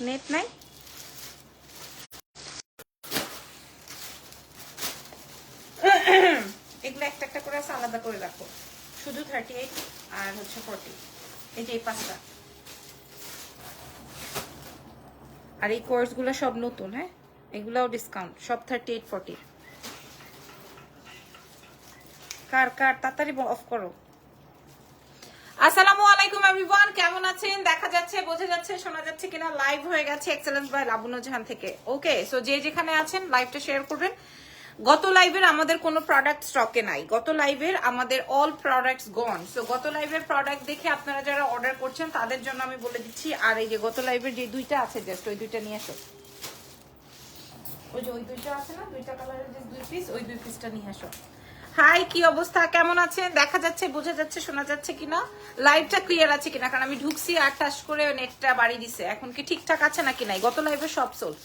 Net নাই, এগুলো একটা একটা করে আছে, আলাদা করে রাখো। শুধু 38 আর হচ্ছে 40, এই যে এই 5টা। আর এই কোর্সগুলো সব নতুন, হ্যাঁ এগুলাও ডিসকাউন্ট, সব 38 40। কার কার তাড়াতাড়ি অফ করো। আসসালামু আলাইকুম এভরিওয়ান, কেমন আছেন? দেখা যাচ্ছে, বোঝা যাচ্ছে, শোনা যাচ্ছে কিনা? লাইভ হয়ে গেছে এক্সেলেন্স বাই লাবণ্য জাহান থেকে। ওকে, সো যে যেখানে আছেন লাইভটা শেয়ার করবেন। গত লাইভের আমাদের কোনো প্রোডাক্ট স্টকে নাই, গত লাইভের আমাদের অল প্রোডাক্টস গন। সো গত লাইভের প্রোডাক্ট দেখে আপনারা যারা অর্ডার করছেন তাদের জন্য আমি বলে দিচ্ছি। আর এই যে গত লাইভের যে দুইটা আছে, জাস্ট ওই দুইটা নিয়ে আসো। ওই যে ওই দুইটা আছে না, দুইটা কালারের যে 2 পিস, ওই 2 পিসটা নিয়ে আসো। হাই, কি অবস্থা, কেমন আছেন? দেখা যাচ্ছে, বোঝা যাচ্ছে, শোনা যাচ্ছে কিনা? লাইভটা ক্লিয়ার আছে কিনা? কারণ আমি ঢুকছি আর টাস করে নেটটা বাড়ি দিছে। এখন কি ঠিকঠাক আছে নাকি নাই? গত লাইভে সব সোল্ড।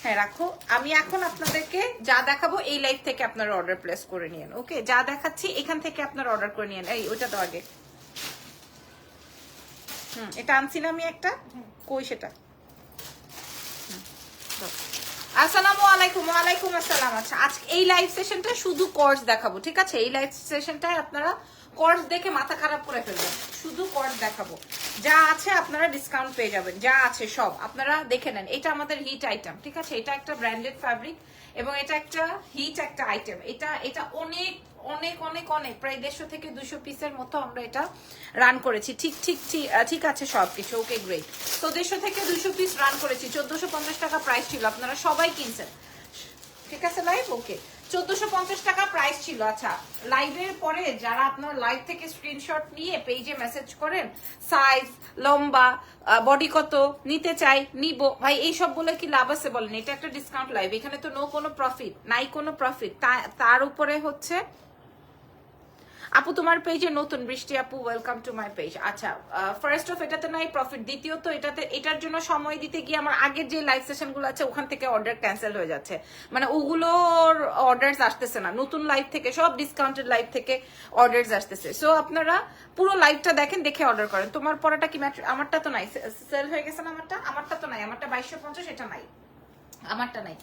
হ্যাঁ রাখো, আমি এখন আপনাদেরকে যা দেখাবো এই লাইভ থেকে আপনারা অর্ডার প্লেস করে নিয়েন। ওকে, যা দেখাচ্ছি এখান থেকে আপনারা অর্ডার করে নিয়েন। এই ওইটা তো আগে, এটা আনছি না আমি একটা, কই সেটা? আসসালামু আলাইকুম। ওয়ালাইকুম আসসালাম। আচ্ছা, আজকে এই লাইভ সেশনটা শুধু কোর্স দেখাবো, ঠিক আছে? এই লাইভ সেশনটায় আপনারা কোর্স দেখে মাথা খারাপ করে ফেলবেন, শুধু কোর্স দেখাবো। যা আছে আপনারা ডিসকাউন্ট পেয়ে যাবেন, যা আছে সব আপনারা দেখে নেন। এটা আমাদের হিট আইটেম, ঠিক আছে? এটা একটা ব্র্যান্ডেড ফ্যাব্রিক এবং এটা একটা হিট একটা আইটেম। এটা অনেক অনেক অনেক অনেক প্রায় 150 থেকে 200 পিসের মতো আমরা এটা রান করেছি। ঠিক আছে সবকিছু। Okay great. তো 150 থেকে 200 পিস রান করেছি, 1450 টাকা প্রাইস ছিল, আপনারা সবাই কিনছেন, ঠিক আছে? লাইভ ওকে, 1450 টাকা প্রাইস ছিল। আচ্ছা, লাইভের পরে যারা আপনার লাইভ থেকে স্ক্রিনশট নিয়ে পেজে মেসেজ করেন, সাইজ, লম্বা, বডি কত নিতে চাই, নিব ভাই, এই সব বলে কি লাভ আছে বলেন? এটা একটা ডিসকাউন্ট লাইভ, এখানে তো কোনো প্রফিট নাই, কোনো প্রফিট। তার উপরে হচ্ছে আপু তোমার পেজে নতুন, বৃষ্টি আপু ওয়েলকাম টু মাই পেজ। আচ্ছা, ফার্স্ট অফ এটাতে নাই প্রফিট, দ্বিতীয়ত এটার জন্য সময় দিতে গিয়ে আমার আগের যে লাইভ সেশন গুলো আছে ওখান থেকে অর্ডার ক্যান্সেল হয়ে যাচ্ছে, মানে ওগুলোর অর্ডার আসতেছে না। নতুন লাইভ থেকে, সব ডিসকাউন্টেড লাইভ থেকে অর্ডার আসতেছে। সো আপনারা পুরো লাইভটা দেখেন, দেখে অর্ডার করেন। তোমার পড়াটা কি আমারটা তো নাই, সেল হয়ে গেছে না আমারটা তো নাই, আমারটা 2250, এটা নাই, আমারটা নাই।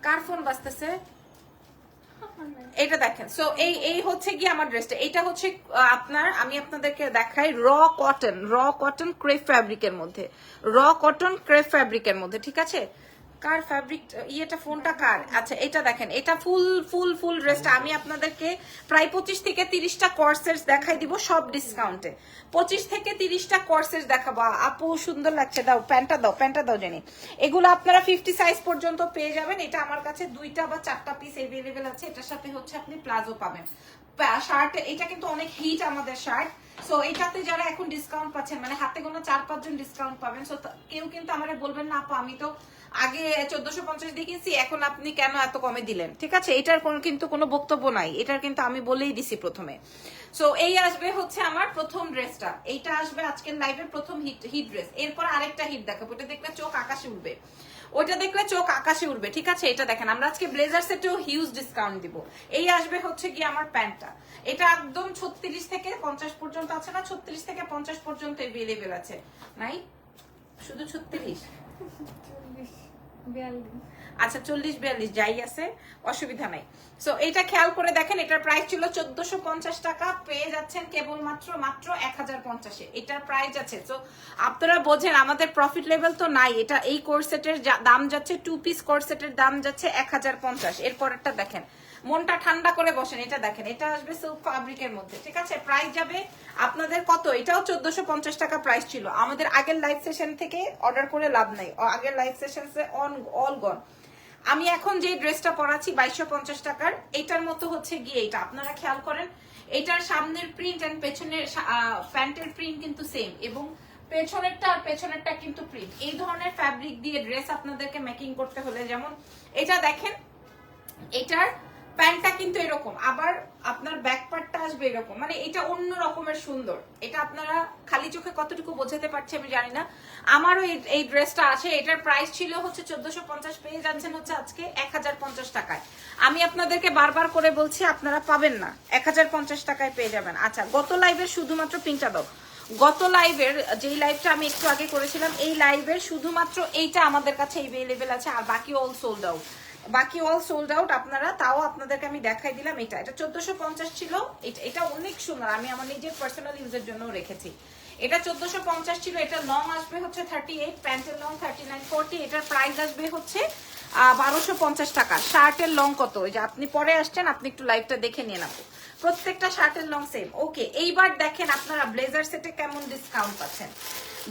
কার ফোন বাজতেছে? এটা দেখেন। সো এই হচ্ছে কি আমার ড্রেসটা, এটা হচ্ছে আপনার, আমি আপনাদেরকে দেখাই, র কটন ক্রেপ ফ্যাব্রিকের মধ্যে, র কটন ক্রেপ ফ্যাব্রিকের মধ্যে, ঠিক আছে? কার ফ্যাব্রিক ইয়েটা, ফোনটা কার? আচ্ছা, এটা দেখেন, এটা ফুল ড্রেসটা আমি আপনাদেরকে প্রায় 25 থেকে 30টা কোর্সেস দেখাই দিব, সব ডিসকাউন্টে। 25 থেকে 30টা কোর্সেস দেখাবো। আপু সুন্দর লাগছে, দাও প্যান্টটা দাও জানি। এগুলো আপনারা 50 সাইজ পর্যন্ত পেয়ে যাবেন। এটা আমার কাছে 2টা বা 4টা পিস এভেলেবেল আছে। এটার সাথে হচ্ছে আপনি প্লাজো পাবেন, শার্ট। এটা কিন্তু অনেক হিট আমাদের শার্ট। সো এটাতে যারা এখন ডিসকাউন্ট পাচ্ছেন, মানে হাতে গোনা 4-5 জন ডিসকাউন্ট পাবেন। সো কেউ কিন্তু আমারে বলবেন না আপু আমি তো আগে 1450 দিয়ে কিনছি, এখন আপনি কেন এত কমে দিলেন, ঠিক আছে? এটার কিন্তু কোনো বক্তব্য নাই, এটার কিন্তু আমি বলেই দিছি প্রথমে। সো এই আসবে হচ্ছে আমার প্রথম ড্রেসটা, এইটা আসবে আজকের লাইভের প্রথম হিট ড্রেস। এরপর আরেকটা হিট দেখাবো, ওটা দেখলে চোখ আকাশে উঠবে, ওইটা দেখলে চোখ আকাশে উঠবে, ঠিক আছে? এটা দেখেন, আমরা আজকে ব্লেজার সেটেও হিউজ ডিসকাউন্ট দিব। এই আসবে হচ্ছে কি আমার প্যান্টটা, এটা একদম 36 থেকে 50 পর্যন্ত আছে না, 36 থেকে 50 পর্যন্ত এভেলেবেল আছে। নাই শুধু 36, আচ্ছা 40-42 যাই আছে, অসুবিধা নাই। সো এটা খেয়াল করে দেখেন, এটার প্রাইস ছিল 1450 টাকা, পেয়ে যাচ্ছেন কেবলমাত্র 1050-এ এটার প্রাইস আছে। সো আপনারা বোঝেন আমাদের প্রফিট লেভেল তো নাই। এটা এই কোর্স সেটের দাম যাচ্ছে, 2 পিস কোর্স সেটের দাম যাচ্ছে 1050। এরপরেরটা দেখেন, মনটা ঠান্ডা করে বসেন, এটা দেখেন, এটা আসবে সিল্ক ফ্যাব্রিকের মধ্যে, ঠিক আছে? প্রাইস যাবে আপনাদের কত? এটাও 1450 টাকা প্রাইস ছিল। আমাদের আগের লাইভ সেশন থেকে অর্ডার করে লাভ নাই, আগের লাইভ সেশন অল গন। আমি এখন যে ড্রেসটা পরাচ্ছি 2250 টাকার, এটার মতো হচ্ছে গিয়ে এটা আপনারা খেয়াল করেন, এটার সামনের প্রিন্ট এন্ড পেছনের প্যান্টের প্রিন্ট কিন্তু সেম, এবং পেছনেরটা আর পেছনেরটা কিন্তু প্রিন্ট। এই ধরনের ফ্যাব্রিক দিয়ে ড্রেস আপনাদেরকে মেকিং করতে হলে, যেমন এটা দেখেন, এটার প্যান্টটা কিন্তু এরকম, আবার আপনার ব্যাক পার্টটা আসবে এরকম, মানে এটা অন্য রকমের সুন্দর। এটা আপনারা খালি চোখে কতটুকু বোঝাতে পারছি আমি জানি না। আমারও এই ড্রেসটা আছে, এটার প্রাইস ছিল হচ্ছে 1450, পেয়ে যাচ্ছেন হচ্ছে আজকে 1050 টাকায়। আমি আপনাদেরকে বারবার করে বলছি আপনারা পাবেন না, 1050 টাকায় পেয়ে যাবেন। আচ্ছা, গত লাইভের শুধুমাত্র পিনটা দাও, গত লাইভের যেই লাইভটা আমি একটু আগে করেছিলাম, এই লাইভের শুধুমাত্র এইটা আমাদের কাছে এভেলেবেল আছে, আর বাকি অল সোল্ড আউট। বাকি অল সোল্ড আউট। আপনারা তাও আপনাদেরকে আমি দেখাই দিলাম। এটা 1450 ছিল। এটা অনেক সুন্দর, আমি আমার নিজের পার্সোনাল ইউজের জন্য রেখেছি। এটা 1450 ছিল। এটা লং আসবে হচ্ছে 38, প্যান্টের লং 39 40। এটার প্রাইস আসবে হচ্ছে 1250 টাকা। শার্টের লং কত? ওই যে আপনি পরে আসছেন, আপনি একটু লাইভটা দেখে নিয়ে নেবো। প্রত্যেকটা শার্টের লং সেম। ওকে, এইবার দেখেন আপনারা ব্লেজার সেটে কেমন ডিসকাউন্ট পাচ্ছেন।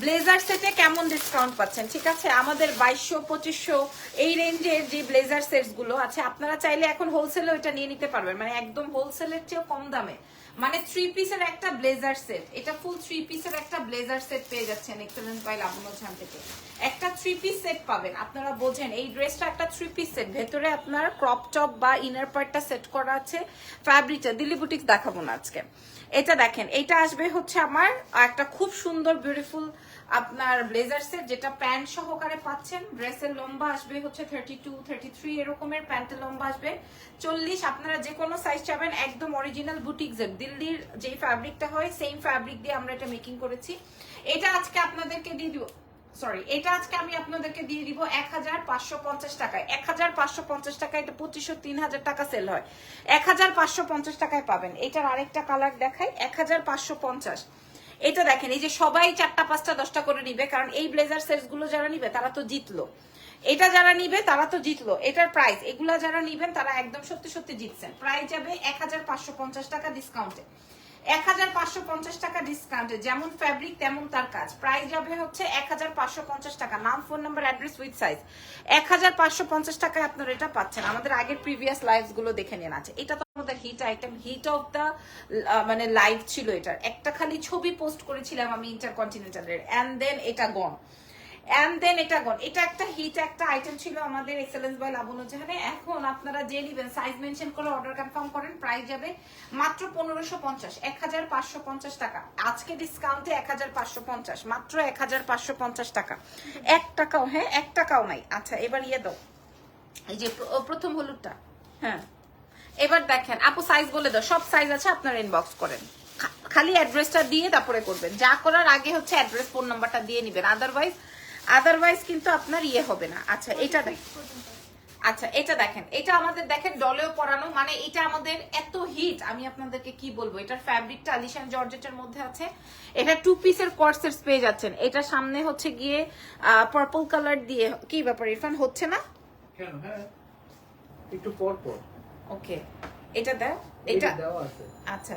ব্লেজার সেটে কেমন ডিসকাউন্ট পাচ্ছেন, ঠিক আছে? আমাদের 2200 2500 এই রেঞ্জের যে ব্লেজার সেটস গুলো আছে, আপনারা চাইলে এখন হোলসেলে ওইটা নিয়ে নিতে পারবেন, মানে একদম হোলসেলের চেয়েও কম দামে। মানে 3 পিসের একটা ব্লেজার সেট, এটা ফুল 3 পিসের একটা ব্লেজার সেট পেয়ে যাচ্ছেন এক্সেলেন্স বাই লাবণ্য ঝাম থেকে। একটা 3 পিস সেট পাবেন। আপনারা বোঝেন এই ড্রেসটা একটা 3 পিস সেট, ভেতরে আপনার ক্রপ টপ বা ইনার পার্টটা সেট করা আছে। ফ্যাব্রিকটা দিল্লি বুটিক্স দেখাবো না আজকে। এটা দেখেন, এটা আসবে হচ্ছে আমার একটা খুব সুন্দর বিউটিফুল আপনার ব্লেজার সেট, যেটা প্যান্ট সহকারে পাচ্ছেন। ড্রেসের লম্বা আসবে হচ্ছে 32 33, এরকমের প্যান্টের লম্বা আসবে 40। আপনারা যে কোনো সাইজ চাবেন, একদম অরিজিনাল বুটিক্সের দিল্লির যেই ফ্যাব্রিকটা হয় সেম ফ্যাব্রিক দিয়ে আমরা এটা মেকিং করেছি। এটা আজকে আপনাদেরকে দিয়ে দিব, এটা আজকে আমি আপনাদেরকে দিয়ে দিব 1550 টাকায়। 1550 টাকায় এটা 2500 3000 টাকা সেল হয়, 1550 টাকায় পাবেন। এটার আরেকটা কালার দেখাই, 1550। এটা দেখেন, এই যে সবাই 4টা 5টা 10টা করে নিবে, কারণ এই ব্লেজার সেটস গুলো যারা নিবে তারা তো জিতলো। এটা যারা নিবে তারা তো জিতলো। এটার প্রাইস, এগুলা যারা নিবেন তারা একদম সত্যি সত্যি জিতছেন। প্রাইস যাবে 1550 টাকা ডিসকাউন্টে। 1550 টাকা ডিসকাউন্টে, যেমন ফ্যাব্রিক তেমন তার কাজ। প্রাইস যাবে হচ্ছে 1550 টাকা। নাম, phone number, address with size. 1550 টাকায় আপনারা এটা পাচ্ছেন। আমাদের আগের প্রিভিয়াস লাইভস গুলো দেখে নেন। আছে এটা তো আমাদের hit item, hit of the মানে লাইভ ছিল। এটার একটা খালি ছবি পোস্ট করেছিলাম আমি ইন্টারকন্টিনেন্টালের, এন্ড দেন এটা গন। এটা একটা হিট একটা আইটেম ছিল আমাদের এক্সেলেন্স বাই লাবণ্য জাহানে। এখন আপনারা যে নিবেন সাইজ মেনশন করে অর্ডার কনফার্ম করেন, প্রাইস যাবে মাত্র 1550, 1550 টাকা। আজকে ডিসকাউন্টে 1550, মাত্র 1550 টাকা। 1 টাকাও, হ্যাঁ 1 টাকাও নাই। আচ্ছা, এবার ইয়ে দাও, এই যে প্রথম হলুদটা। হ্যাঁ, এবার দেখেন আপু সাইজ বলে দাও। সব সাইজ আছে, আপনারা ইনবক্স করেন। খালি অ্যাড্রেসটা দিয়ে তারপরে করবেন। যা করার আগে হচ্ছে অ্যাড্রেস ফোন নাম্বারটা দিয়ে নিবেন, আদারওয়াইজ কিন্তু আপনার ইয়ে হবে না। আচ্ছা, এটা দেখেন। আচ্ছা, এটা দেখেন, এটা আমাদের দেখেন ডলেও পরানো, মানে এটা আমাদের এত হিট, আমি আপনাদেরকে কি বলবো। এটার ফ্যাব্রিকটা আলিশান জর্জেটের মধ্যে আছে। এটা 2 পিসের কর্সেট পেয়ে যাচ্ছেন। এটা সামনে হচ্ছে গিয়ে পার্পল কালার দিয়ে। কি ব্যাপার ইরফান, হচ্ছে না কেন? হ্যাঁ, একটু পর পর। ওকে, এটা দাও। এটা দেওয়া আছে। আচ্ছা,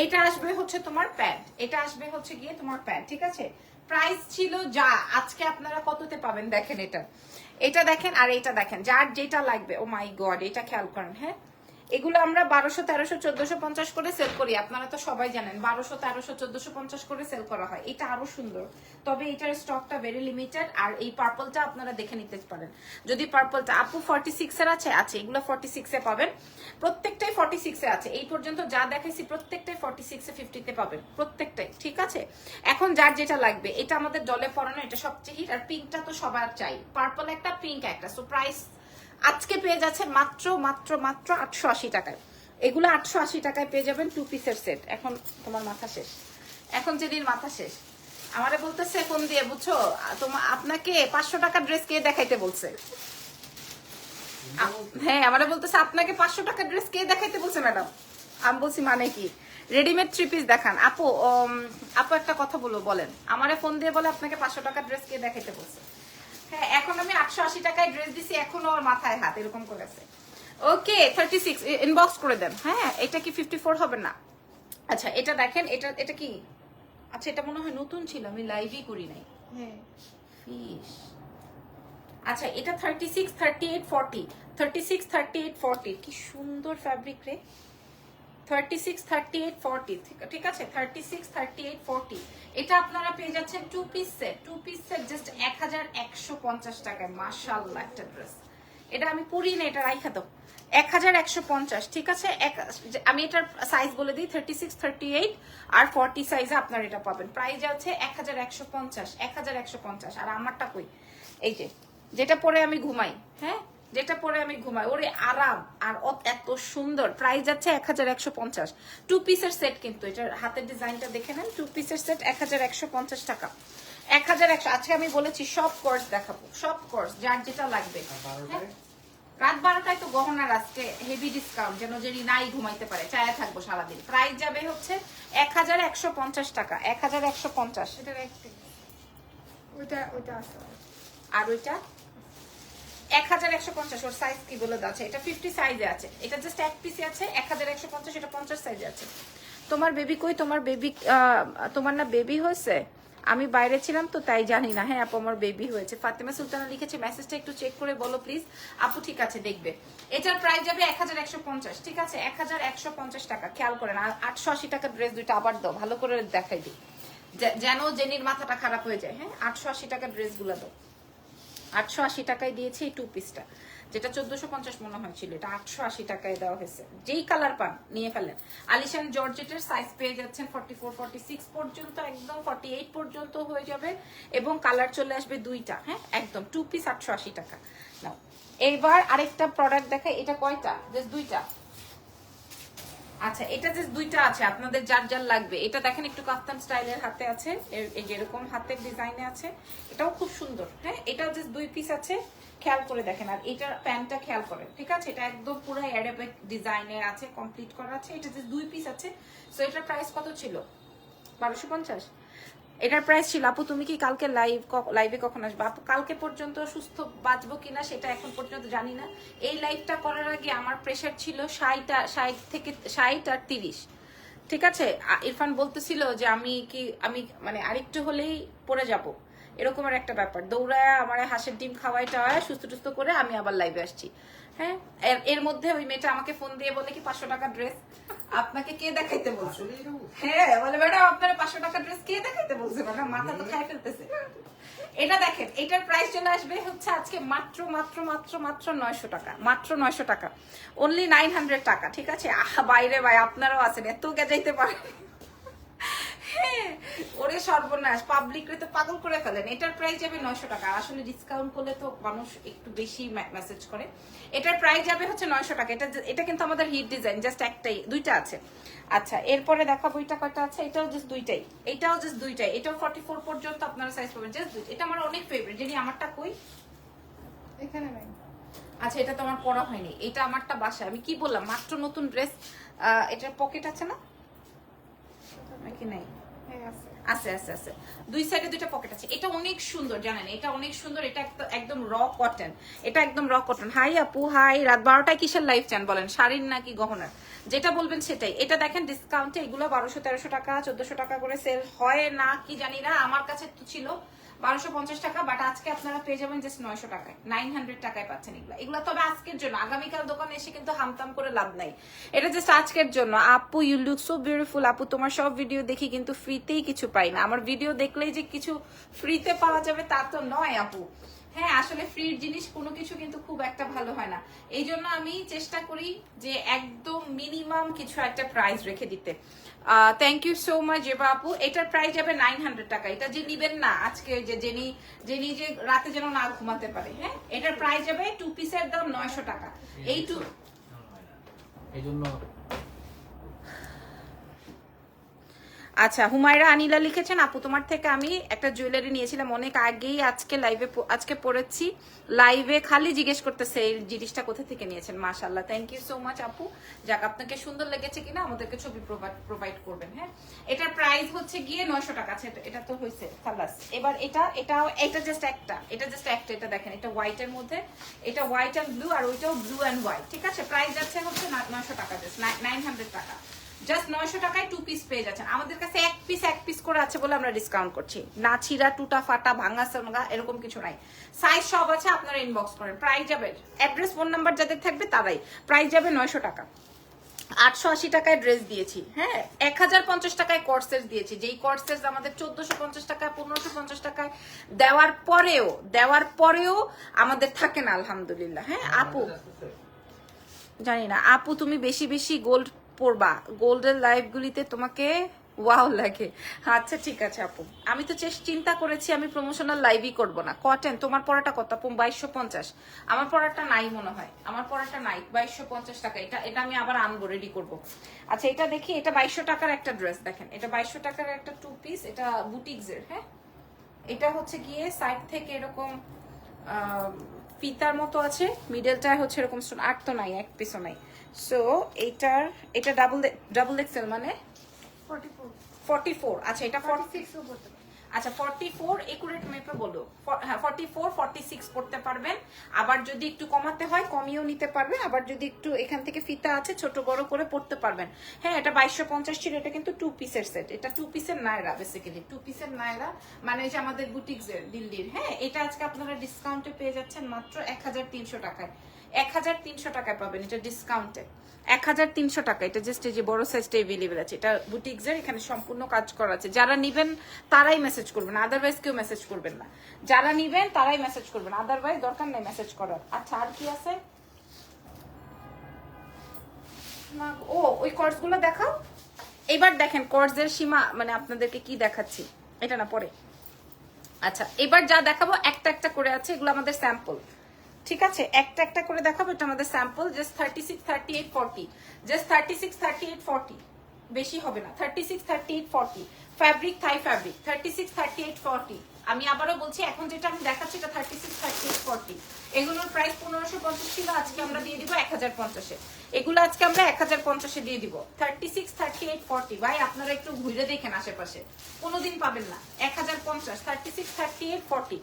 এটা আসবে হচ্ছে তোমার প্যান্ট, এটা আসবে হচ্ছে গিয়ে তোমার প্যান্ট, ঠিক আছে? প্রাইস ছিল যা, আজকে আপনারা কততে পাবেন দেখেন। এটা দেখেন, আর এটা দেখেন, যার যেটা লাগবে। ও মাই গড, এটা খেয়াল করেন। হ্যাঁ, এগুলো আমরা 1200 1300 1450 করে সেল করি। আপনারা তো সবাই জানেন 1200 1300 1450 করে সেল করা হয়। এটা আরো সুন্দর, তবে এটার স্টকটা ভেরি লিমিটেড। আর এই পার্পলটা আপনারা দেখে নিতে পারেন। যদি পার্পলটা আপু 46 এর আছে, এগুলো 46 এ পাবেন। প্রত্যেকটাই 46 এ আছে। এই পর্যন্ত যা দেখাইছি প্রত্যেকটাই 46 এ 50 তে পাবেন, প্রত্যেকটাই, ঠিক আছে? এখন যার যেটা লাগবে, এটা আমাদের ডলে পরানো, এটা সবচেয়ে হিট। আর পিঙ্কটা তো সবার চাই, পার্পল একটা পিঙ্ক একটা। সো প্রাইস আজকে পেয়ে যাচ্ছে মাত্র 880 টাকায়। এগুলো 880 টাকায় পেয়ে যাবেন 2 পিসের সেট। এখন তোমার মাথা শেষ, এখন যেদিন মাথা শেষ। আমারে বলতেছে ফোন দিয়ে, বুঝছো, আপনাকে 500 টাকা ড্রেস কে দেখাইতে বলছে? হ্যাঁ, আমারে বলতেছে আপনাকে 500 টাকা ড্রেস কে দেখাইতে বলছে ম্যাডাম। আমি বলছি মানে কি, রেডিমেড 3 পিস দেখান। আপু একটা কথা বলেন। আমারে ফোন দিয়ে বলে আপনাকে 500 টাকা ড্রেস কে দেখাইতে বলছে। হ্যাঁ, এখন আমি 880 টাকায় ড্রেস দিছি, এখনো ওর মাথায় হাত এরকম করেছে। ওকে, 36 ইনবক্স করে দেন। হ্যাঁ, এটা কি 54 হবে না? আচ্ছা, এটা দেখেন, এটা কি? আচ্ছা, এটা মনে হয় নতুন ছিল, আমি লাইভই করি নাই। হ্যাঁ, ফিশ। আচ্ছা, এটা 36 38 40, 36 38 40। কি সুন্দর ফ্যাব্রিক রে। 36 38 40, ঠিক আছে? 36 38 40। এটা আপনারা পেয়ে যাচ্ছেন 2 পিস সেট জাস্ট 1150 টাকায়। মাশাআল্লাহ, একটা ড্রেস। এটা আমি পরি না, এটা রাইখা দাও। 1150, ঠিক আছে? আমি এটার সাইজ বলে দিই, 36 38 আর 40 সাইজে আপনারা এটা পাবেন। প্রাইস আছে 1150, 1150। আর আমারটা কই? এই যে যেটা পরে আমি ঘুমাই, হ্যাঁ, যেটা পরে আমি ঘুমাই, ওরে আরাম আর এত সুন্দর। প্রাইস যাচ্ছে 1150। 2 পিসের সেট, কিন্তু এটার হাতের ডিজাইনটা দেখে নেন। 2 পিসের সেট 1150 টাকা। 1100। আজকে আমি বলেছি সব কোর্স দেখাবো, সব কোর্স যার যেটা লাগবে। হ্যাঁ? রাত 12টায় তো গহনার আজকে হেভি ডিসকাউন্ট, যেন যদি নাই ঘুমাইতে পারে, চায়া থাকবো সারাদিন। প্রাইস যাবে হচ্ছে 1150 টাকা। 1150। এটার এক পিস ওইটা আছে আর ওইটা 1150। ওর সাইজ কি বলে দাও? এটা 50 সাইজে আছে, এটা জাস্ট এক পিসে আছে। 1150, এটা 50 সাইজে আছে। তোমার বেবি কই? তোমার বেবি, তোমার না বেবি হয়েছে? আমি বাইরে ছিলাম তো তাই জানি না। হ্যাঁ আপু, আমার বেবি হয়েছে। ফাতেমা সুলতানা লিখেছে, মেসেজটা একটু চেক করে বলো প্লিজ। আপু ঠিক আছে, দেখবে। এটার প্রাইস যাবে 1150। ঠিক আছে, 1150 টাকা। খেয়াল করেন। আর 880 টাকা ড্রেস দুইটা আবার দাও, ভালো করে দেখাই দিই, যেন জেনির মাথাটা খারাপ হয়ে যায়। হ্যাঁ, 880 টাকা ড্রেসগুলো দাও। 880 টাকায় দিয়েছি এই 2 পিসটা, যেটা 1450 মনে হয়েছিল, এটা 880 টাকায় দেওয়া হয়েছে। যেই কালার পান নিয়ে ফেলেন। আলিশান জর্জেটের সাইজ পেয়ে যাচ্ছেন 44, 46 পর্যন্ত, একদম 48 পর্যন্ত হয়ে যাবে, এবং কালার চলে আসবে দুইটা। হ্যাঁ, একদম 2 পিস 880 টাকা। নাও এইবার আরেকটা প্রোডাক্ট দেখাই। এটা কয়টা? জাস্ট দুইটা। আচ্ছা, এটা জাস্ট দুইটা আছে, আপনাদের যার যার লাগবে। এটা দেখেন একটু কাফতান স্টাইলের হাতে আছে, এই যেরকম হাতের ডিজাইনে আছে, এটাও খুব সুন্দর। হ্যাঁ, এটাও জাস্ট 2 পিস আছে, খেয়াল করে দেখেন। আর এটার প্যান্টটা খেয়াল করেন, ঠিক আছে? এটা একদম পুরো অ্যারাবিক ডিজাইনে আছে, কমপ্লিট করা আছে। এটা জাস্ট 2 পিস আছে। সো এটার প্রাইস কত ছিল? 1250। এটার প্রাইস ছিল। আপু তুমি কি কালকে লাইভে কখন আসবে? আপু কালকে পর্যন্ত সুস্থ বাঁচবো কিনা সেটা এখন পর্যন্ত জানি না। এই লাইভটা করার আগে আমার প্রেশার ছিল 60 থেকে 60 আর 30। ঠিক আছে, ইরফান বলতেছিল যে আমি মানে আরেকটু হলেই পড়ে যাব, এরকমের একটা ব্যাপার। দৌড়ায় আমার হাঁসের ডিম খাওয়াই টাওয়ায় সুস্থ টুস্থ করে আমি আবার লাইভে আসছি। হ্যাঁ, এর মধ্যে ওই মেয়েটা আমাকে ফোন দিয়ে বলে কি 500 টাকা ড্রেস আপনাকে কে দেখাইতে বলছে? হ্যাঁ, বলে ম্যাডাম আপনার 500 টাকা ড্রেস কে দেখাইতে বলছে? ম্যাডাম মাথা তো খাই ফেলতেছে। এটা দেখেন, এটার প্রাইস চলে আসবে হচ্ছে আজকে মাত্র মাত্র মাত্র মাত্র 900 টাকা। মাত্র 900 টাকা, অনলি 900 টাকা। ঠিক আছে, বাইরে ভাই আপনারাও আছেন, এত গেজাইতে পারেন। হ্যাঁ, ওরে সর্বনাশ, পাবলিক রে তো পাগল করে ফেলেন। এটার প্রাইস যাবে 900 টাকা। আসলে ডিসকাউন্ট করলে তো মানুষ একটু বেশি মেসেজ করে। এটার প্রাইস যাবে হচ্ছে 900 টাকা। এটা কিন্তু আমাদের হিট ডিজাইন, জাস্ট একটাই, দুইটা আছে। আচ্ছা, এরপরে দেখাবো এটা কয়টা আছে। এটাও জাস্ট দুইটাই, এটাও জাস্ট দুইটাই। এটাও 44 পর্যন্ত আপনারা সাইজ পাবেন, জাস্ট দুই। এটা আমার অনেক ফেভারিট। যিনি আমারটা কই? এখানে নাই। আচ্ছা, এটা তো আমার পরা হয়নি, এটা আমারটা বাসায়। আমি কি বললাম, মাত্র নতুন ড্রেস। এটার পকেট আছে না নাকি নাই? হ্যাঁ আছে। আছে আছে আছে, দুই সাইডে দুইটা পকেট আছে। এটা অনেক সুন্দর, জানেন, এটা অনেক সুন্দর। এটা একদম র কটন, এটা একদম র কটন। হাই আপু, হাই। রাত 12টায় কিসের লাইভ চান বলেন, শাড়ির নাকি গহনার? যেটা বলবেন সেটাই। এটা দেখেন ডিসকাউন্টে এগুলো 1200-1300 টাকা, 1400 টাকা করে সেল হয় না কি জানি না। আমার কাছে তো ছিল 1250 টাকা, বাট আজকে আপনারা পেয়ে যাবেন জাস্ট 900 টাকায়। 900 টাকায় পাচ্ছেন এগুলা। এগুলা তবে আজকের জন্য, আগামীকাল দোকানে এসে কিন্তু হামতাম করে লাভ নাই। এটা জাস্ট আজকের জন্য। আপু ইউ লুক সো বিউটিফুল। আপু তোমার সব ভিডিও দেখি কিন্তু ফ্রিতেই কিছু পাই না। আমার ভিডিও দেখলেই যে কিছু ফ্রিতে পাওয়া যাবে তা তো নয় আপু। হ্যাঁ, আসলে ফ্রির জিনিস কোনো কিছু কিন্তু খুব একটা ভালো হয় না। এই জন্য আমি চেষ্টা করি যে একদম মিনিমাম কিছু একটা প্রাইস রেখে দিতে। Thank you so much Zeba আপু। এটার প্রাইস যাবে 900 টাকা। এটা যে নিবেন না আজকে, যে জেনি যে রাতে যেন না ঘুমাতে পারে। হ্যাঁ, এটার প্রাইস যাবে 2 পিসের দাম 900 টাকা। এই এইজন্য আচ্ছা, হুমায়রা আনিলা লিখেছেন, আপু তোমার থেকে আমি একটা জুয়েলারি নিয়েছিলাম অনেক আগেই, আজকে পরেছি লাইভে, খালি জিজ্ঞেস করতেছে এই জিনিসটা কোথা থেকে নিয়েছেন। মাশাআল্লাহ, থ্যাংক ইউ সো মাচ আপু। যাক, আপনাকে সুন্দর লেগেছে কিনা আমাদেরকে ছবি প্রোভাইড করবেন। হ্যাঁ, এটার প্রাইস হচ্ছে গিয়ে 900 টাকা। আচ্ছা, এটা তো হয়েছে খালাস। এবার এটা জাস্ট একটা, এটা দেখেন, এটা হোয়াইটের মধ্যে, এটা হোয়াইট অ্যান্ড ব্লু, আর ওইটাও ব্লু অ্যান্ড হোয়াইট। ঠিক আছে, প্রাইস যাচ্ছে হচ্ছে 900 টাকা, জাস্ট 900 টাকা। জাস্ট 900 টাকায় 2 পিস পেয়ে যাচ্ছেন। আমাদের কাছে এক পিস করে আছে বলে আমরা ডিসকাউন্ট করছি। না ছিঁড়া, টুটা, ফাটা, ভাঙা সাঙ্গা এরকম কিছু নাই। সাইজ সব আছে, আপনারা ইনবক্স করেন। প্রাইস যাবে, অ্যাড্রেস ফোন নাম্বার যাদের থাকবে তারাই। প্রাইস যাবে 900 টাকা। 880 টাকায় ড্রেস দিয়েছি। হ্যাঁ, 1050 টাকায় কোর্সেস দিয়েছি। যেই কোর্সেস আমাদের 1450 টাকা, 1550 টাকায় দেওয়ার পরেও আমাদের থাকে না, আলহামদুলিল্লাহ। হ্যাঁ আপু, জানি না আপু, তুমি বেশি বেশি গোল্ড পরবা। গোল্ডের লাইভ গুলিতে তোমাকে ওয়াও লাগে। আচ্ছা ঠিক আছে আপু, আমি তো চিন্তা করেছি আমি প্রমোশনাল লাইভই করব না। কটেন তোমার পড়াটা কত আপু? 2250। আমার পড়াটা নাই মনে হয়, আমার পড়াটা নাই। 2250 টাকা। এটা আমি আবার আনবো, রেডি করব। আচ্ছা এটা দেখি, এটা 2200 টাকার একটা ড্রেস দেখেন, এটা 2200 টাকার একটা 2 পিস, এটা বুটিক্সের। হ্যাঁ, এটা হচ্ছে গিয়ে সাইড থেকে এরকম ফিতার মতো আছে, মিডলটায় হচ্ছে এরকম স্টোন। আর তো নাই, এক পিসও নাই। সো এটা ডাবল এক্সেল মানে 44 44। আচ্ছা এটা 46 ও করতে পারি। আচ্ছা 44 একুরেট মেপে বলো। হ্যাঁ 44 46 পড়তে পারবেন। আবার যদি একটু কমাতে হয় কমিয়েও নিতে পারবেন, আবার যদি একটু এখান থেকে ফিতা আছে ছোট বড় করে পড়তে পারবেন। হ্যাঁ এটা 2250 ছিল, এটা কিন্তু 2 পিসের সেট। এটা 2 পিসের নায়রা, বেসিক্যালি 2 পিসের নায়রা মানে এই যে আমাদের বুটিক্সের দিল্লির। হ্যাঁ এটা আজকে আপনারা ডিসকাউন্টে পেয়ে যাচ্ছেন মাত্র 1300 টাকায়। 1300 টাকায় পাবেন এটা ডিসকাউন্টে। 1300 টাকা। এটা জাস্ট এই যে বড় সাইজটা এভেলেবেল আছে। এটা বুটিক্সের, এখানে সম্পূর্ণ কাজ করা আছে। যারা নিবেন তারাই মেসেজ করবেন, আদারওয়াইজ কেউ মেসেজ করবেন না। যারা নিবেন তারাই মেসেজ করবেন, আদারওয়াইজ দরকার নেই মেসেজ করার। আচ্ছা আর কি আছে? ও ওই কোর্সগুলো দেখাও। এবার দেখেন কোর্সের সীমা, মানে আপনাদেরকে কি দেখাচ্ছি এটা না পরে। আচ্ছা এবার যা দেখাবো একটা একটা করে আছে, এগুলো আমাদের স্যাম্পল। ঠিক আছে, একটা একটা করে দেখাবো, এটা আমাদের স্যাম্পল। জাস্ট 36 38 40, জাস্ট 36 38 40, বেশি হবে না। 36 38 40 ফ্যাব্রিক, থাই ফ্যাব্রিক। 36 38 40। আমি আবারও বলছি, এখন যেটা আমি দেখাচ্ছি এটা 36 38 40। এগুলোর প্রাইস 1550 ছিল, আজকে আমরা দিয়ে দিব 1050-এ। এগুলো আজকে আমরা 1050-এ দিয়ে দিব। 36 38 40। ভাই আপনারা একটু ঘুরে দেখেন আশেপাশে, কোনোদিন পাবেন না। 1050, 36 38 40,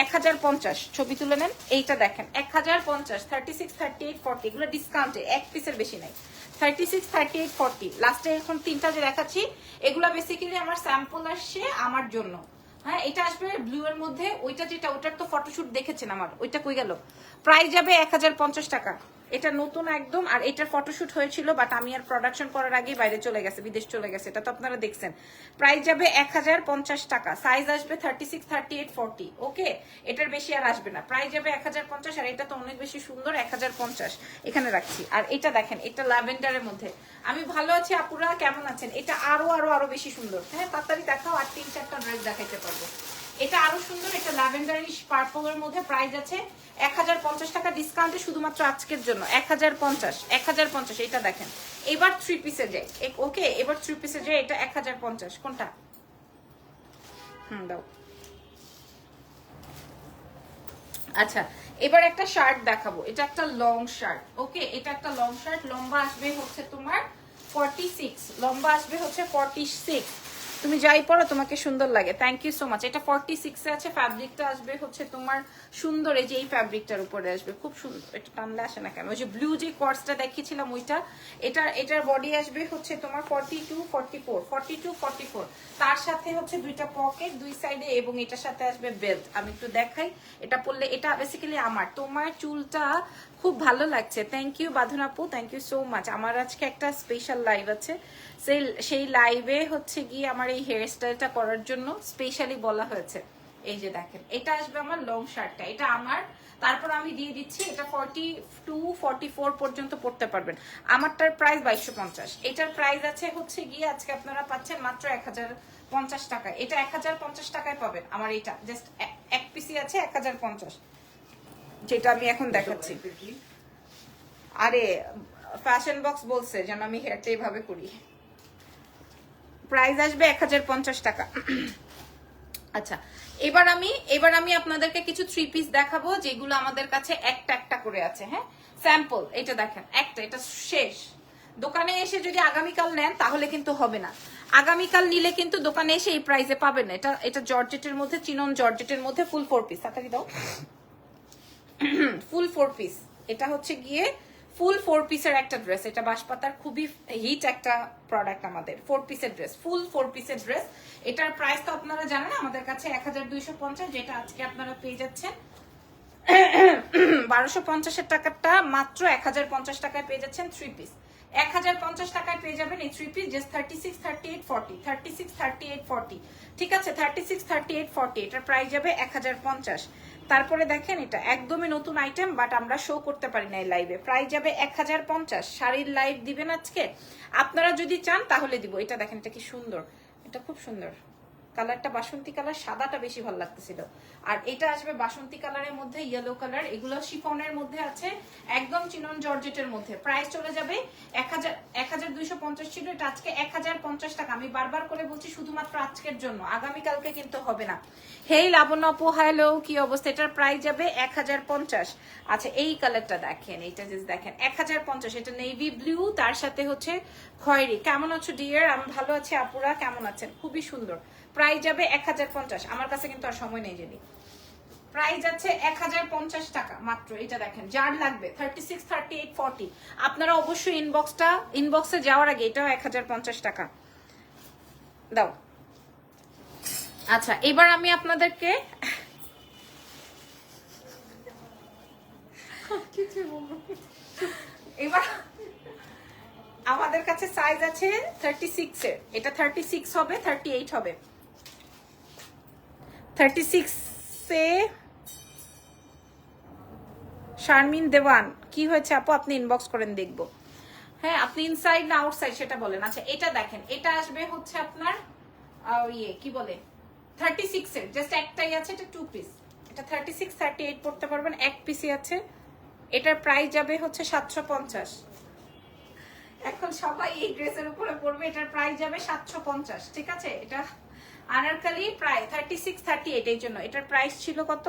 1050। ছবি তুলে নেন, এইটা দেখেন 1050, 36 38 40। এগুলো ডিসকাউন্টে, এক পিসের বেশি নাই। 36 38 40। লাস্টে এখন তিনটা যে দেখাচ্ছি এগুলো বেসিক্যালি আমার স্যাম্পল আসছে আমার জন্য। হ্যাঁ এটা আসবে ব্লু এর মধ্যে। ওইটা যেটা, ওটার তো ফটোশুট দেখেছেন আমার, ওইটা কই গেল? প্রাইস যাবে 1050 টাকা। এটা নতুন একদম। আর এটার ফটোশুট হয়েছিল, বাট আমি আর প্রোডাকশন করার আগেই বাইরে চলে গেছে, বিদেশ চলে গেছে। এটা তো আপনারা দেখছেন। প্রাইস যাবে 1050 টাকা। সাইজ আসবে 36 38 40। ওকে, এটার বেশি আর আসবে না। প্রাইস যাবে 1050। আর এটা তো অনেক বেশি সুন্দর, 1050 এখানে রাখছি। আর এটা দেখেন, এটা ল্যাভেন্ডারের মধ্যে। আমি ভালো আছি, আপুরা কেমন আছেন? এটা আরো আরো আরো বেশি সুন্দর। হ্যাঁ তাড়াতাড়ি দেখাও, আর 3-4টা ড্রেস দেখাইতে পারবো। এটা আরো সুন্দর, এটা ল্যাভেন্ডারিশ পার্পলের মধ্যে। প্রাইস আছে 1050 টাকা ডিসকাউন্টে, শুধুমাত্র আজকের জন্য 1050। 1050 এটা দেখেন। এবার 3 পিসে যাই। ওকে এবার 3 পিসে যাই। এটা 1050। কোনটা? দাও। আচ্ছা এবার একটা শার্ট দেখাবো। এটা একটা লং শার্ট। ওকে এটা একটা লং শার্ট, লম্বা আসবে হচ্ছে তোমার 46, লম্বা আসবে হচ্ছে 46। তুমি যাই পরো তোমাকে সুন্দর লাগে। Thank you so much. এটা 46 এ আছে। ফ্যাব্রিকটা আসবে হচ্ছে তোমার সুন্দর, এই যে এই ফ্যাব্রিকটার উপরে আসবে, খুব সুন্দর। এটা টানলে আসে না কেন? ওই যে ব্লু যে কোয়ার্সটা দেখিয়েছিলাম ওইটা। এটার বডি আসবে হচ্ছে তোমার 42 44, 42 44। তার সাথে হচ্ছে দুইটা পকেট দুই সাইডে, এবং এটার সাথে আসবে বেল্ট। আমি একটু দেখাই, এটা পরলে। এটা বেসিক্যালি আমার। তোমার চুলটা খুব ভালো লাগছে। থ্যাংক ইউ বাঁধন আপু, থ্যাংক ইউ সো মাচ। আমার আজকে একটা স্পেশাল লাইভ আছে, সেই লাইভে হচ্ছে গিয়ে আমার এই হেয়ার স্টাইলটা করার জন্য স্পেশালি বলা হয়েছে। এই যে দেখেন, এটা আসবে আমার লং শার্টটা, এটা আমার। তারপর আমি দিয়ে দিচ্ছি, এটা 42 44 পর্যন্ত পড়তে পারবেন। আমারটার প্রাইস 2250। এটার প্রাইস আছে হচ্ছে গিয়ে আজকে আপনারা পাচ্ছেন মাত্র 1050 টাকায়। এটা 1050 টাকায় পাবেন আমার। এটা জাস্ট এক পিসি আছে 1050, যেটা আমি এখন দেখাচ্ছি। আরে ফ্যাশন বক্স বলছে যেন আমি হেয়ারটা এইভাবে করি। প্রাইস আসবে 1050 টাকা। আচ্ছা এবার আমি আপনাদেরকে কিছু 3 পিস দেখাবো, যেগুলো আমাদের কাছে একটা একটা করে আছে। হ্যাঁ স্যাম্পল। এটা দেখেন একটা, এটা শেষ। দোকানে এসে যদি আগামীকাল নেন তাহলে কিন্তু হবে না। আগামীকাল নিলে কিন্তু দোকানে এসে এই প্রাইসে পাবেন না। এটা জর্জেটের মধ্যে, চিনন জর্জেটের মধ্যে, ফুল 4 পিস। তাড়াতাড়ি দাও। ফুল 4 পিস। এটা হচ্ছে গিয়ে ফুল 4 পিসের একটা ড্রেস। এটা বাঁশপাতার খুবই হিট একটা প্রোডাক্ট আমাদের। 4 পিসের ড্রেস, ফুল 4 পিসের ড্রেস। এটার প্রাইস তো আপনারা জানেন আমাদের কাছে 1250, যেটা আজকে আপনারা পেয়ে যাচ্ছেন 1250 টাকাটা মাত্র 1050 টাকায় পেয়ে যাচ্ছেন 3 পিস। 1050 টাকায় পেয়ে যাবেন এই 3 পিস। জাস্ট 36 38 40, 36 38 40। ঠিক আছে, 36 38 40। এটার প্রাইস যাবে 1050। তারপরে দেখেন এটা একদমই নতুন আইটেম, বাট আমরা শো করতে পারি না এই লাইভে। প্রাইস যাবে 1050। শাড়ির লাইভ দিবেন আজকে, আপনারা যদি চান তাহলে দিব। এটা দেখেন, এটা কি সুন্দর, এটা খুব সুন্দর কালারটা, বাসন্তী কালার, সাদাটা বেশি ভালো লাগতেছিল। আর এটা আসবে বাসন্তী কালারের মধ্যে ইয়েলো কালার, এগুলো শিফনের মধ্যে আছে, একদম চিনন জর্জেটের মধ্যে। প্রাইস চলে যাবে 1250 ছিল, এটা আজকে 1050 টাকা। আমি বারবার করে বলছি শুধুমাত্র আজকের জন্য, আগামীকালকে কিন্তু হবে না। হেই লাবণ্য আপু, হ্যালো, কি অবস্থা? এটার প্রাইস যাবে 1050। আচ্ছা এই কালারটা দেখেন, এইটা জাস্ট দেখেন 1050। এটা নেভি ব্লু, তার সাথে হচ্ছে খয়েরি। কেমন আছো ডিয়ার? আমি ভালো আছি, আপুরা কেমন আছেন? খুবই সুন্দর। প্রাইস যাবে 1050। আমার কাছে কিন্তু আর সময় নেই জানি। প্রাইস যাচ্ছে 1050 টাকা মাত্র। এটা দেখেন, যার লাগবে 36, 38, 40, আপনারা অবশ্যই ইনবক্সে যাওয়ার আগে এটাও 1050 টাকা দাও। আচ্ছা এবার আমি আপনাদেরকে এবার আমাদের কাছে সাইজ আছে 36 এর, এটা 36 হবে, 38 হবে। 36 এ শারমিন দেওয়ান, কি হয়েছে আপু? আপনি ইনবক্স করেন দেখবো। হ্যাঁ, আপনি ইনসাইড না আউটসাইড সেটা বলেন। আচ্ছা এটা দেখেন, এটা আসবে হচ্ছে আপনার কি বলে 36 এর, জাস্ট একটাই আছে, এটা 2 পিস। এটা 36, 38 পড়তে পারবেন, এক পিসই আছে। এটার প্রাইস যাবে হচ্ছে 750। এখন সবাই এই ড্রেসের উপরে পড়বে, এটার প্রাইস যাবে 750। ঠিক আছে, এটা আনারকলি প্রায় 36, 38, এই জন্য এটার প্রাইস ছিল কত?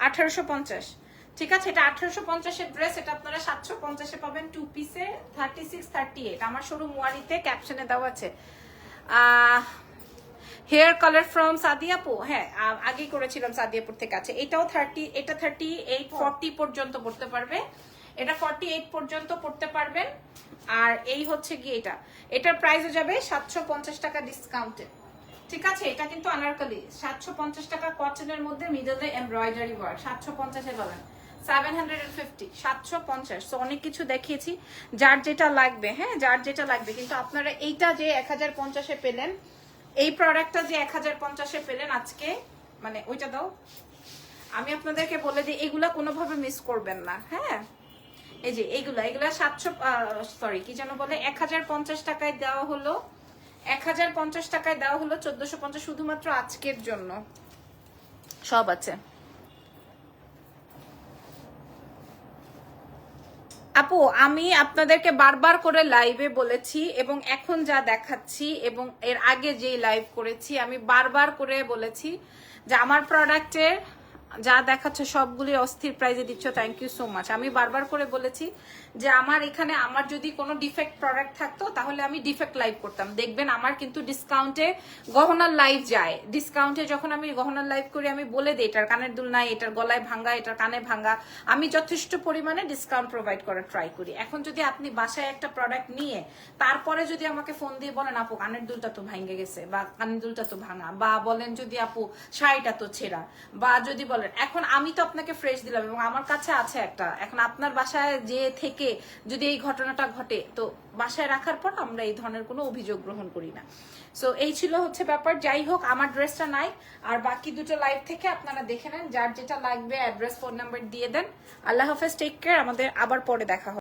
1850। ঠিক আছে, এটা 1850 এর ড্রেস, এটা আপনারা 750 এ পাবেন 2 পিসে, 36, 38। আমার শোরুম ওয়ারিতে ক্যাপশনে দেওয়া আছে। হেয়ার কালার ফ্রম সাদিয়াপু, হ্যাঁ আগেই করেছিলাম সাদিয়াপুর থেকে। আছে এটাও 30, এটা 38, 40 পর্যন্ত পড়তে পারবে, এটা 48 পর্যন্ত পড়তে পারবেন। আর এই হচ্ছে গিয়ে এটার প্রাইসও যাবে 750 টাকা ডিসকাউন্টে। ঠিক আছে, এটা কিন্তু আনারকলি 750 টাকা, কটনের মধ্যে মিডলে এমব্রয়ডারি ওয়ার্ক, 750 এ পাবেন। 750, 750। তো অনেক কিছু দেখিয়েছি, যার যেটা লাগবে, হ্যাঁ যার যেটা লাগবে। কিন্তু আপনারা এইটা যে 1050 এ পেলেন, এই প্রোডাক্টটা যে 1050 এ পেলেন আজকে, মানে ওইটা দাও, আমি আপনাদেরকে বলে দিই এগুলা কোনোভাবে মিস করবেন না। হ্যাঁ এই যে এইগুলা 700 কি যেন বলে, 1050 টাকায় দেওয়া হলো, 1050 টাকায় দেওয়া হলো 1450, শুধুমাত্র আজকের জন্য সব আছে। আপু আমি আপনাদেরকে বারবার করে লাইভে বলেছি, এবং এখন যা দেখাচ্ছি এবং এর আগে যে লাইভ করেছি, আমি বারবার করে বলেছি যে আমার প্রোডাক্টের যা দেখাচ্ছে সবগুলি অস্থির প্রাইজে দিচ্ছ, থ্যাংক ইউ সো মাচ। আমি বারবার করে বলেছি যে আমার এখানে আমার যদি কোনো ডিফেক্ট প্রোডাক্ট থাকতো তাহলে আমি ডিফেক্ট লাইভ করতাম। দেখবেন আমার কিন্তু ডিসকাউন্টে গহনার লাইভ যায়, ডিসকাউন্টে যখন আমি গহনার লাইভ করি আমি বলে দিই এটার কানের দুল নাই, এটার গলায় ভাঙ্গা, এটার কানে ভাঙ্গা, আমি যথেষ্ট পরিমাণে ডিসকাউন্ট প্রোভাইড করার ট্রাই করি। এখন যদি আপনি বাসায় একটা প্রোডাক্ট নিয়ে তারপরে যদি আমাকে ফোন দিয়ে বলেন আপু কানের দুলটা তো ভাঙ্গে গেছে, বা কানের দুলটা তো ভাঙা, বা বলেন যদি আপু শাড়িটা তো ছেঁড়া, বা যদি বলেন, এখন আমি তো আপনাকে ফ্রেশ দিলাম এবং আমার কাছে আছে একটা, এখন আপনার বাসায় যে থেকে যদি এই ঘটনাটা ঘটে, তো বাসায় রাখার পর আমরা এই ধরনের কোনো অভিযোগ গ্রহণ করি না। সো এই ছিল হচ্ছে ব্যাপার। যাই হোক, আমার ড্রেসটা নাই, আর বাকি দুটো লাইভ থেকে আপনারা দেখে নেন, যার যেটা লাগবে অ্যাড্রেস ফোন নাম্বার দিয়ে দেন। আল্লাহ হাফেজ, টেক কেয়ার, আমাদের আবার পরে দেখা হবে।